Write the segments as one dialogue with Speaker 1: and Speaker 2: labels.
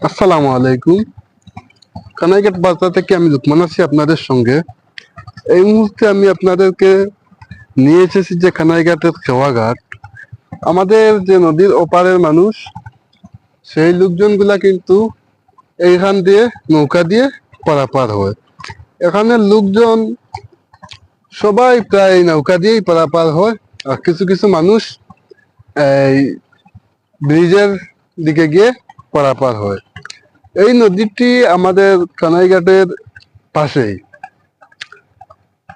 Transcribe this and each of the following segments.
Speaker 1: আসসালামু আলাইকুম। কানাইঘাট বাজার থেকে আমি লুকমান আছি আপনাদের সঙ্গে। এই মুহূর্তে আমি আপনাদেরকে নিয়ে এসেছি যে কানাইঘাটের খেওয়াঘাট। আমাদের যে নদীর ওপারের মানুষ, সেই লোকজনগুলা কিন্তু এইখান দিয়ে নৌকা দিয়ে পারাপার হয়। এখানের লোকজন সবাই প্রায় নৌকা দিয়েই পারাপার হয়, আর কিছু কিছু মানুষ এই ব্রিজের দিকে গিয়ে পারাপার হয়। এই নদীটি আমাদের কানাইঘাটের পাশেই।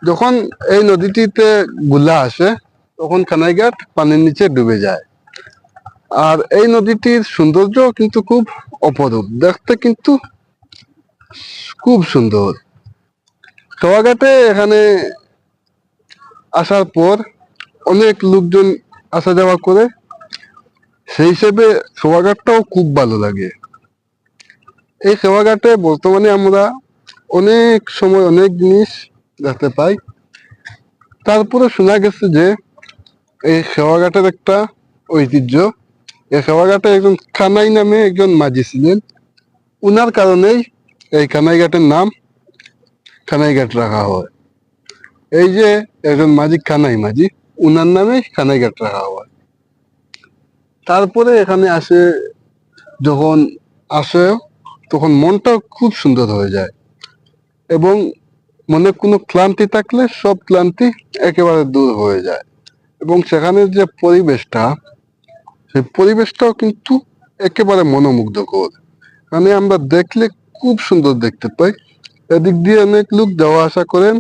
Speaker 1: যখন এই নদীটিতে গুলা আসে তখন কানাইঘাট পানির নিচে ডুবে যায়। আর এই নদীটির সৌন্দর্য কিন্তু খুব অপরূপ, দেখতে কিন্তু খুব সুন্দর। খেওয়াঘাটে এখানে আসার পর অনেক লোকজন আসা যাওয়া করে, সেই হিসেবে খেওয়াঘাটটাও খুব ভালো লাগে। এই খেওয়াঘাটে বর্তমানে আমরা অনেক সময় অনেক জিনিস দেখতে পাই। তারপরে শোনা গেছে যে এই খেওয়াঘাটের একটা ঐতিহ্য, এই খেওয়াঘাটে একজন কানাই নামে একজন মাঝি ছিলেন। উনার কারণেই এই কানাইঘাটের নাম কানাইঘাট রাখা হয়। এই যে একজন মাঝি, কানাই মাঝি, উনার নামে কানাইঘাট রাখা হয়। তারপরে এখানে আসে, যখন আসে তখন মনটা খুব সুন্দর হয়ে যায়, এবং মনে কোনো ক্লান্তি থাকলে সব ক্লান্তি একেবারে দূর হয়ে যায়। এবং সেখানের যে পরিবেশটা, সেই পরিবেশটাও কিন্তু একেবারে মনোমুগ্ধকর। মানে আমরা দেখলে খুব সুন্দর দেখতে পাই। এদিক দিয়ে অনেক লোক যাওয়া আসা করেন,